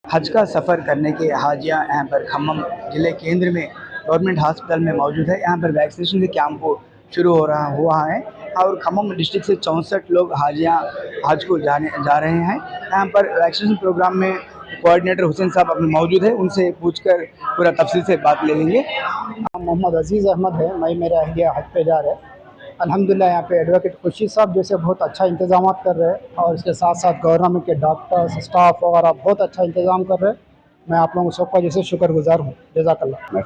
हज का सफ़र करने के हाजियाँ यहाँ पर खम्मम जिले केंद्र में गवर्नमेंट हॉस्पिटल में मौजूद है। यहाँ पर वैक्सीनेशन के कैंप शुरू हुआ है और खम्मम डिस्ट्रिक्ट से 64 लोग हाजियाँ हज को जा रहे हैं। यहाँ पर वैक्सीनेशन प्रोग्राम में कोऑर्डिनेटर हुसैन साहब अपने मौजूद है, उनसे पूछकर पूरा तफसील से बात ले लेंगे। मोहम्मद अजीज़ अहमद है, मैं मेरा अहलिया हज पे जा रहा है। अल्हम्दुलिल्लाह यहाँ पे एडवोकेट खुर्शीद साहब जैसे बहुत अच्छा इंतज़ाम कर रहे हैं और इसके साथ साथ गवर्नमेंट के डॉक्टर्स स्टाफ वगैरह बहुत अच्छा इंतज़ाम कर रहे हैं। मैं आप लोगों सबका जैसे शुक्रगुजार हूँ। जज़ाकल्लाह। मैं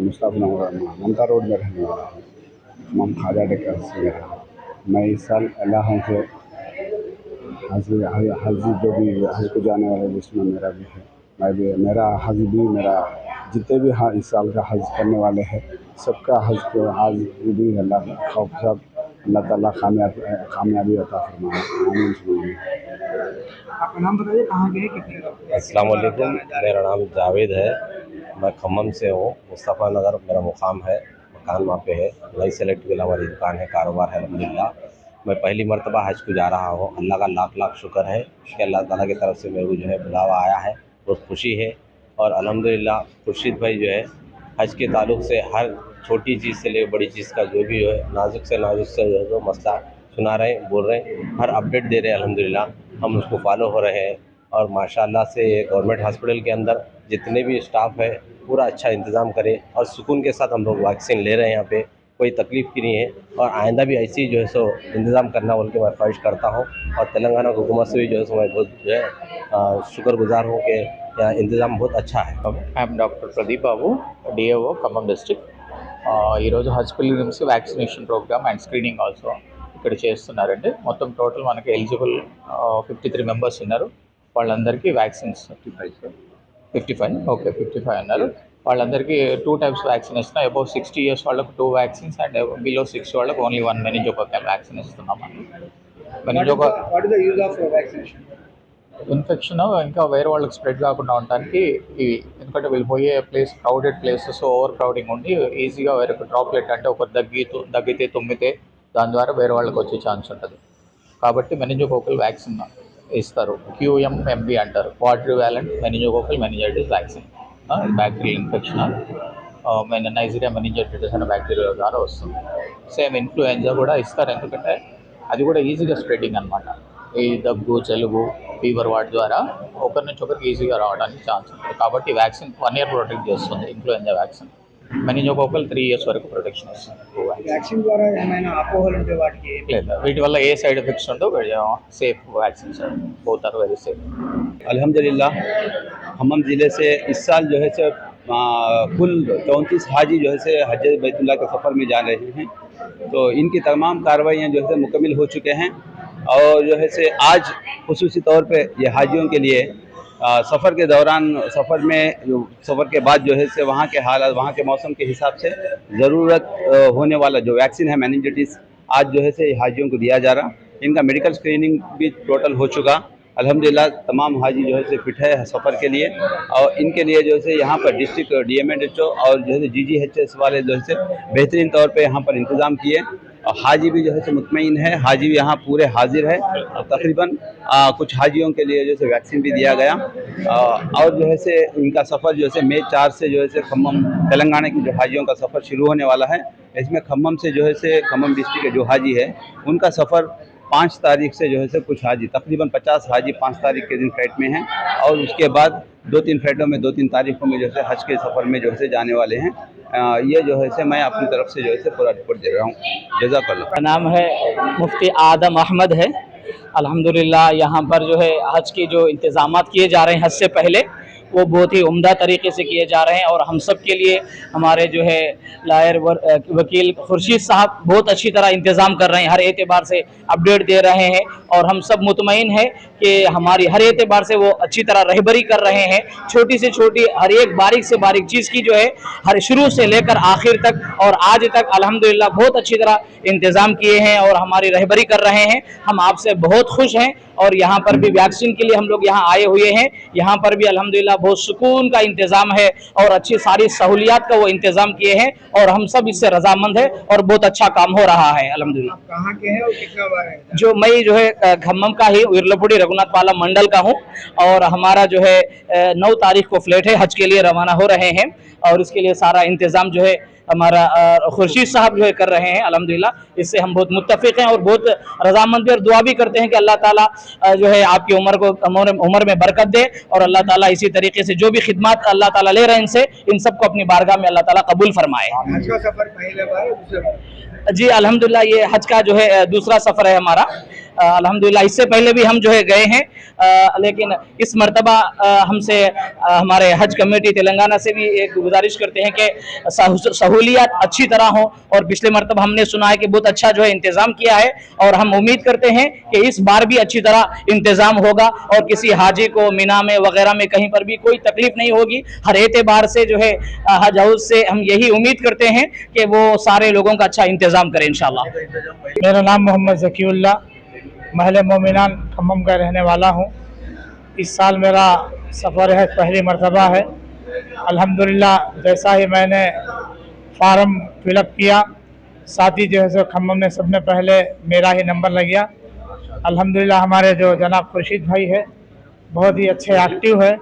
मुस्तफ़ा ममता रोड में रहने वाला हूँ। इमाम ख्वाजा डेकर से मेरा है। मैं इस साल अल्लाह से हज जो भी हज को जाने वाले जिसमें मेरा भी है, मैं भी मेरा हज भी मेरा जितने भी इस साल का हज करने वाले हैं सबका हज को आज भी अल्लाह खौफ सब अल्लाह ताला कामयाबी अता फरमाए। आमीन। आपका नाम बताइए, कहाँ गए, कितने? अस्सलाम वालेकुम, मेरा नाम जावेद है। मैं खम्मम से हूँ। मुस्तफ़ा नगर मेरा मुकाम है, मकान वहाँ पे है। नई सेलेक्ट विला हमारी दुकान है, कारोबार है अल्हम्दुलिल्लाह। मैं पहली मरतबा हज को जा रहा हूँ। अल्लाह का लाख लाख शुक्र है कि अल्लाह ताला की तरफ से मेरे को जो है बुलावा आया है, बहुत खुशी है। और अल्हम्दुलिल्लाह खुर्शीद भाई जो है हज के ताल्लुक़ से हर छोटी चीज़ से लेकर बड़ी चीज़ का जो भी है नाजुक से जो है तो मसला सुना रहे हैं, बोल रहे हैं, हर अपडेट दे रहे हैं। अल्हम्दुलिल्लाह हम उसको फॉलो हो रहे हैं और माशाअल्लाह से गवर्नमेंट हॉस्पिटल के अंदर जितने भी स्टाफ है पूरा अच्छा इंतज़ाम करे और सुकून के साथ हम लोग वैक्सीन ले रहे हैं। यहाँ पे कोई तकलीफ़ की नहीं है और आइंदा भी ऐसे ही जो है सो इंतज़ाम करना बोल के मैं ख्वाहिश करता हूँ। और तेलंगाना हुकूमत से भी जो है सो मैं बहुत जो है शुक्रगुजार हूँ कि यहाँ इंतज़ाम बहुत अच्छा है। I'm doctor Pradeep Babu, DAO Khammam district. ఈరోజు Hajj pilgrims vaccination programme and screening also ఇక్కడ చేస్తున్నారండి. మొత్తం టోటల్ మనకి ఎలిజిబుల్ 53 మెంబర్స్ ఉన్నారు. వాళ్ళందరికీ వ్యాక్సిన్స్ 55 ఓకే 55 అన్నారు. వాళ్ళందరికీ 2 టైప్స్ వ్యాక్సిన్ ఇస్తున్నాం. అబౌవ్ 60 ఇయర్స్ వాళ్ళకు 2 వ్యాక్సిన్స్ అండ్ బిలో 60 వాళ్ళకు ఓన్లీ 1 మెనింజోకోకల్ వ్యాక్సిన్ ఇస్తున్నాం. ఇన్ఫెక్షన్ ఇంకా వేరే వాళ్ళకి స్ప్రెడ్ కాకుండా ఉండడానికి ఇవి, ఎందుకంటే వీళ్ళు పోయే place crowded places, over crowding ఉండి ఈజీగా వేరే డ్రాప్లెట్ అంటే ఒకరు దగ్గితే తుమ్మితే దాని ద్వారా వేరే వాళ్ళకి వచ్చే ఛాన్స్ ఉంటుంది. కాబట్టి మెనింజోకోకల్ వ్యాక్సిన్ ఇస్తారు. QMMV అంటారు, quadrivalent meningococcal meningitis vaccine. Bacterial infection Nigeria meningitis అనే బ్యాక్టీరియా ద్వారా వస్తుంది. సేమ్ ఇన్ఫ్లుయెంజా కూడా ఇస్తారు, ఎందుకంటే అది కూడా ఈజీగా స్ప్రెడ్డింగ్ అనమాట. ఈ దగ్గు, జలుబు, ఫీవర్ వాటి ద్వారా ఒకరి నుంచి ఒకరికి ఈజీగా రావడానికి ఛాన్స్ ఉంటుంది. కాబట్టి వ్యాక్సిన్ 1 ఇయర్ ప్రొటెక్ట్ చేస్తుంది ఇన్ఫ్లుయెంజా వ్యాక్సిన్. మెనింజోకోకల్ 3 ఇయర్స్ వరకు ప్రొటెక్షన్ ఇస్తుంది. వ్యాక్సిన్ ద్వారా ఏమైనా అపోహలు ఉంటే వాటికి లేదు, వీటి వల్ల ఏ సైడ్ ఎఫెక్ట్స్ ఉండవు. Safe vaccines both are very safe. अल्हम्दुलिल्लाह खम्मम ज़िले से इस साल जो है से कुल 34 हाजी जो है से हज बैतुल्लाह के सफ़र में जा रहे हैं। तो इनकी तमाम कार्रवाइयाँ जो है से मुकम्मल हो चुके हैं और जो है से आज खुसूसी तौर पे ये हाजियों के लिए सफ़र के दौरान सफ़र के बाद जो है से वहाँ के हालात, वहाँ के मौसम के हिसाब से ज़रूरत होने वाला जो वैक्सीन है मेनिंजाइटिस आज जो है से हाजियों को दिया जा रहा। इनका मेडिकल स्क्रीनिंग भी टोटल हो चुका। अल्हम्दुलिल्लाह तमाम हाजी जो है से फिट है सफ़र के लिए और इनके लिए जो है यहाँ पर डिस्ट्रिक्ट DMHO और जो है GGHS वाले जो है बेहतरीन तौर पे यहाँ पर इंतज़ाम किए और हाजी भी जो है मुतमईन है। हाजी भी यहाँ पूरे हाजिर है और तकरीबन कुछ हाजियों के लिए जो है वैक्सीन भी दिया गया और जो है से इनका सफ़र जो है मई 4 से जो है खम्मम तेलंगाना की जो हाजियों का सफ़र शुरू होने वाला है। इसमें खम्मम से जो है खम्मम डिस्ट्रिक्ट के जो हाजी है उनका सफ़र 5 तारीख से जो है कुछ हाजी तकरीबन 50 हाजी 5 तारीख के दिन फ्लाइट में हैं और उसके बाद 2-3 फ्लाइटों में 2-3 तारीखों में जो है हज के सफ़र में जो है जाने वाले हैं। ये जो है मैं अपनी तरफ से जो है पूरा रिपोर्ट दे रहा हूँ। जज़ाकल्लाह। नाम है मुफ्ती आदम अहमद है। अल्हम्दुलिल्लाह यहाँ पर जो है हज के जो इंतज़ामात किए जा रहे हैं हज से पहले वो बहुत ही उम्दा तरीके से किए जा रहे हैं और हम सब के लिए हमारे जो है लायर वकील खुर्शीद साहब बहुत अच्छी तरह इंतज़ाम कर रहे हैं, हर एतबार से अपडेट दे रहे हैं और हम सब मुतमईन हैं कि हमारी हर एतबार से वो अच्छी तरह रहबरी कर रहे हैं। छोटी से छोटी हर एक बारीक से बारीक चीज़ की जो है हर शुरू से लेकर आखिर तक और आज तक अल्हम्दुलिल्लाह बहुत अच्छी तरह इंतज़ाम किए हैं और हमारी रहबरी कर रहे हैं। हम आपसे बहुत खुश हैं और यहाँ पर भी वैक्सीन के लिए हम लोग यहाँ आए हुए हैं। यहाँ पर भी अल्हम्दुलिल्लाह बहुत सुकून का इंतज़ाम है और अच्छी सारी सहूलियात का वो इंतज़ाम किए हैं और हम सब इससे रजामंद है और बहुत अच्छा काम हो रहा है अल्हम्दुलिल्लाह। कहाँ के हैं और कितना बार है? जो मैं जो है खम्मम का ही विरलपुड़ी रघुनाथ पाला मंडल का हूँ और हमारा जो है 9 तारीख को फ्लाइट है, हज के लिए रवाना हो रहे हैं और इसके लिए सारा इंतज़ाम जो है हमारा खुर्शीद साहब जो है कर रहे हैं अल्हम्दुलिल्लाह। इससे हम बहुत मुत्तफ़िक़ हैं और बहुत रज़ामंद और दुआ भी करते हैं कि अल्लाह ताला जो है आपकी उम्र में बरकत दे और अल्लाह ताला इसी तरीके से जो भी खिदमत अल्लाह ताला ले रहे हैं इनसे इन सबको अपनी बारगाह में अल्लाह ताला कबूल फरमाए। हज का सफर पहले बार है दूसरे बार? जी अल्हम्दुलिल्लाह ये हज का जो है दूसरा सफ़र है हमारा अल्हम्दुलिल्लाह। इससे पहले भी हम जो है गए हैं लेकिन इस मर्तबा हमसे हमारे हज कमेटी तेलंगाना से भी एक गुजारिश करते हैं कि सहूलियात अच्छी तरह हो और पिछले मर्तबा हमने सुना है कि बहुत अच्छा जो है इंतज़ाम किया है और हम उम्मीद करते हैं कि इस बार भी अच्छी तरह इंतज़ाम होगा और किसी हाजी को मीना में वगैरह में कहीं पर भी कोई तकलीफ नहीं होगी। हर एतबार से जो है हज हाउस से हम यही उम्मीद करते हैं कि वो सारे लोगों का अच्छा इंतज़ाम करें इंशाल्लाह। मेरा नाम मोहम्मद ज़कीउल्लाह महल मोमिनान खम्मम का रहने वाला हूँ। इस साल मेरा सफ़र है पहली मरतबा है। अल्हम्दुलिल्लाह जैसा ही मैंने फार्म फिलअप किया साथ ही जो है सो खम्मम में सब में पहले मेरा ही नंबर लग गया। अल्हम्दुलिल्लाह हमारे जो जनाब खुर्शीद भाई है बहुत ही अच्छे एक्टिव है।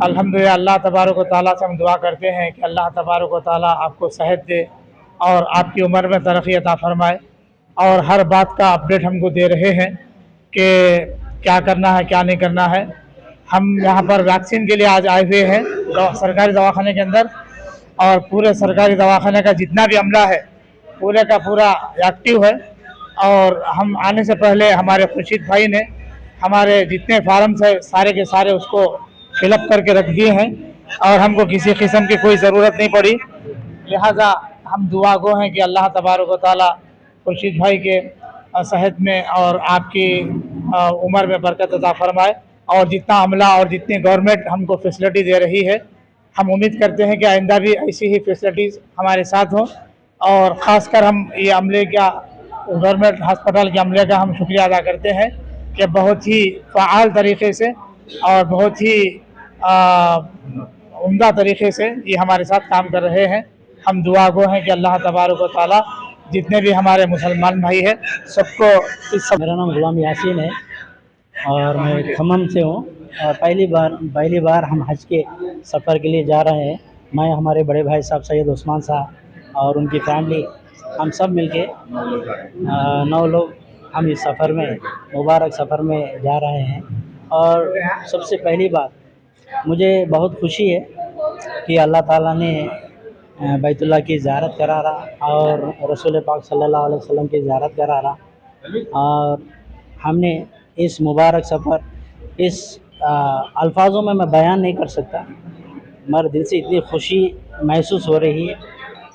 अल्हम्दुलिल्लाह अल्लाह तबारक व तआला से हम दुआ करते हैं कि अल्लाह तबारक व तआला आपको सेहत दे और आपकी उम्र में तरक्की अता फरमाए और हर बात का अपडेट हमको दे रहे हैं कि क्या करना है क्या नहीं करना है। हम यहाँ पर वैक्सीन के लिए आज आए हुए हैं सरकारी दवाखाने के अंदर और पूरे सरकारी दवाखाने का जितना भी अमला है पूरे का पूरा एक्टिव है और हम आने से पहले हमारे खुर्शीद भाई ने हमारे जितने फार्म्स है सारे के सारे उसको फिलअप करके रख दिए हैं और हमको किसी किस्म की कोई ज़रूरत नहीं पड़ी। लिहाजा हम दुआ गो हैं कि अल्लाह तबारक व तआला खुर्शीद भाई के सेहत में और आपकी उम्र में बरकत अता फरमाए और जितना अमला और जितनी गवर्नमेंट हमको फैसिलिटी दे रही है हम उम्मीद करते हैं कि आइंदा भी ऐसी ही फैसिलिटीज़ हमारे साथ हों और ख़ासकर हम ये अमले का गवर्नमेंट हस्पताल के अमले का हम शुक्रिया अदा करते हैं कि बहुत ही फ़आल तरीके से और बहुत ही उम्दा तरीके से ये हमारे साथ काम कर रहे हैं। हम दुआ गो हैं कि अल्लाह तबारक व तआला जितने भी हमारे मुसलमान भाई हैं सबको इस मेरा नाम गुलाम यासीन है और मैं खम्मम से हूँ और पहली बार हम हज के सफ़र के लिए जा रहे हैं। मैं हमारे बड़े भाई साहब सैयद उस्मान साहब और उनकी फैमिली हम सब मिलके 9 लोग हम इस सफ़र में मुबारक सफ़र में जा रहे हैं। और सबसे पहली बात मुझे बहुत खुशी है कि अल्लाह ताला ने बैतुल्लाह की ज़ियारत करा रहा और रसूल पाक सल्लल्लाहु अलैहि वसल्लम की ज़ियारत करा रहा और हमने इस मुबारक सफ़र इस अल्फाजों में मैं बयान नहीं कर सकता। मेरे दिल से इतनी खुशी महसूस हो रही है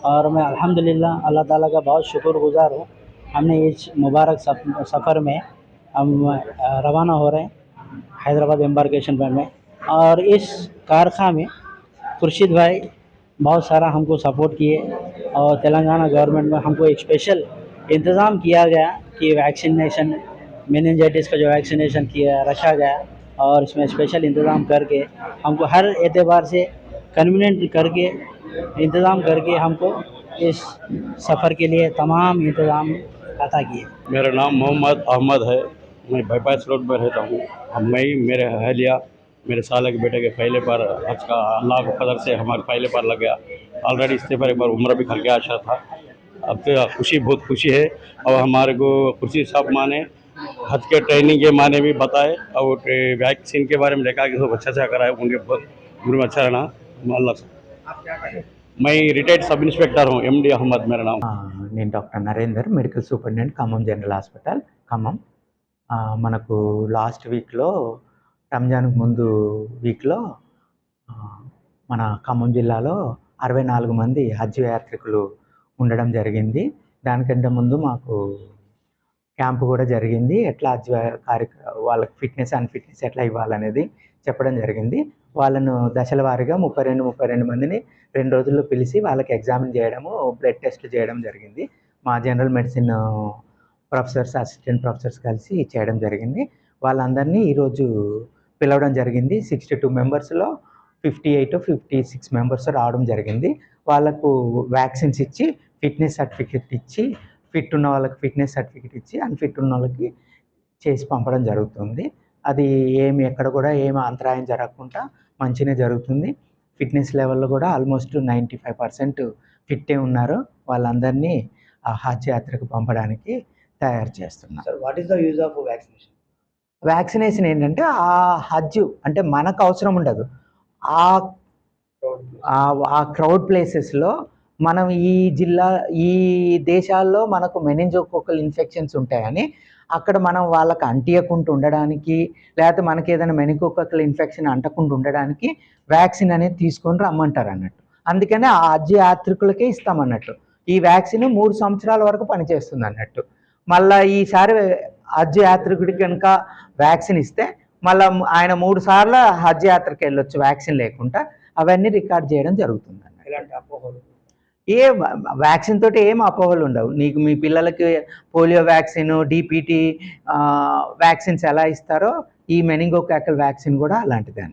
और मैं अल्हम्दुलिल्लाह अल्लाह ताला का बहुत शुक्रगुज़ार हूँ। हमने इस मुबारक सफ़र में हम रवाना हो रहे हैं हैदराबाद एम्बार्केशन में और इस कारखाने में खुर्शीद भाई बहुत सारा हमको सपोर्ट किए और तेलंगाना गवर्नमेंट में हमको एक स्पेशल इंतज़ाम किया गया कि वैक्सीनेशन मेनिंजाइटिस का जो वैक्सीनेशन किया रखा गया और इसमें स्पेशल इंतज़ाम करके हमको हर एतबार से कन्वीनियंट करके इंतज़ाम करके हमको इस सफ़र के लिए तमाम इंतज़ाम अता किए। मेरा नाम मोहम्मद अहमद है। मैं बाईपास रोड पर रहता हूँ। हम मैं मेरे अहलिया मेरे साले के बेटे के पहले पर हज का अल्लाह के फजल से हमारे पहले पर लग गया। ऑलरेडी इससे पर एक बार उम्र भी करके आशा था। अब तो खुशी बहुत खुशी है और हमारे को खुर्शीद साहब माने हज के ट्रेनिंग के माने भी बताए और वैक्सीन के बारे में देखा कि सब अच्छा कराए उनके बहुत उम्र में अच्छा रहना अल्लाह। मैं रिटायर्ड सब इंस्पेक्टर हूँ MD अहमद मेरा नाम। నేను doctor Narender medical superintendent Khammam general hospital Khammam. మనకు లాస్ట్ వీక్లో రంజాన్కు ముందు వీక్లో మన ఖమ్మం జిల్లాలో 64 మంది హజ్ యాత్రికులు ఉండడం జరిగింది. దానికంటే ముందు మాకు క్యాంపు కూడా జరిగింది. ఎట్లా హజ్ వాళ్ళకి ఫిట్నెస్ అన్ఫిట్నెస్ ఎట్లా ఇవ్వాలనేది చెప్పడం జరిగింది. వాళ్ళను దశల వారీగా 32 మందిని 2 రోజుల్లో పిలిచి వాళ్ళకి ఎగ్జామిన్ చేయడము బ్లడ్ టెస్ట్ చేయడం జరిగింది. మా general medicine professors assistant professors కలిసి చేయడం జరిగింది. వాళ్ళందరినీ ఈరోజు పిలవడం జరిగింది. 62 మెంబర్స్లో 56 మెంబర్స్ రావడం జరిగింది. వాళ్ళకు వ్యాక్సిన్స్ ఇచ్చి ఫిట్నెస్ సర్టిఫికెట్ ఇచ్చి, ఫిట్ ఉన్న వాళ్ళకి ఫిట్నెస్ సర్టిఫికెట్ ఇచ్చి, అన్ఫిట్ ఉన్న వాళ్ళకి చేసి పంపడం జరుగుతుంది. అది ఎక్కడ కూడా ఏమి అంతరాయం జరగకుండా మంచిగా జరుగుతుంది. ఫిట్నెస్ లెవెల్లో కూడా ఆల్మోస్ట్ 95% ఫిట్టే ఉన్నారు. వాళ్ళందరినీ హజ్ యాత్రకు పంపడానికి తయారు చేస్తున్నారు. Sir, what is the use of vaccination? Vaccination ఏంటంటే ఆ హజ్ అంటే మనకు అవసరం ఉండదు. ఆ క్రౌడ్ ప్లేసెస్లో మనం ఈ దేశాల్లో మనకు మెనింజోకోకల్ ఇన్ఫెక్షన్స్ ఉంటాయని అక్కడ మనం వాళ్ళకి అంటియకుండా ఉండడానికి, లేకపోతే మనకి ఏదైనా మెనింజోకోకల్ ఇన్ఫెక్షన్ అంటకుండా ఉండడానికి వ్యాక్సిన్ అనేది తీసుకొని రమ్మంటారు అన్నట్టు. అందుకనే ఆ హజ్ యాత్రికులకే ఇస్తామన్నట్టు. ఈ వ్యాక్సిన్ 3 సంవత్సరాల వరకు పనిచేస్తుంది అన్నట్టు. మళ్ళీ ఈసారి హజ్ యాత్రికుడికి కనుక వ్యాక్సిన్ ఇస్తే మళ్ళీ ఆయన 3 సార్లు హజ్ యాత్రకి వెళ్ళొచ్చు వ్యాక్సిన్ లేకుండా. అవన్నీ రికార్డ్ చేయడం జరుగుతుంది అన్నట్టు. ఇలాంటి అపోహలు వ్యాక్సిన్ తోటి ఏం అపోహలు ఉండవు. నీకు మీ పిల్లలకి పోలియో వ్యాక్సిన్, DPT వ్యాక్సిన్స్ ఎలా ఇస్తారో ఈ మెనింగోకాకల్ వ్యాక్సిన్ కూడా అలాంటిదే.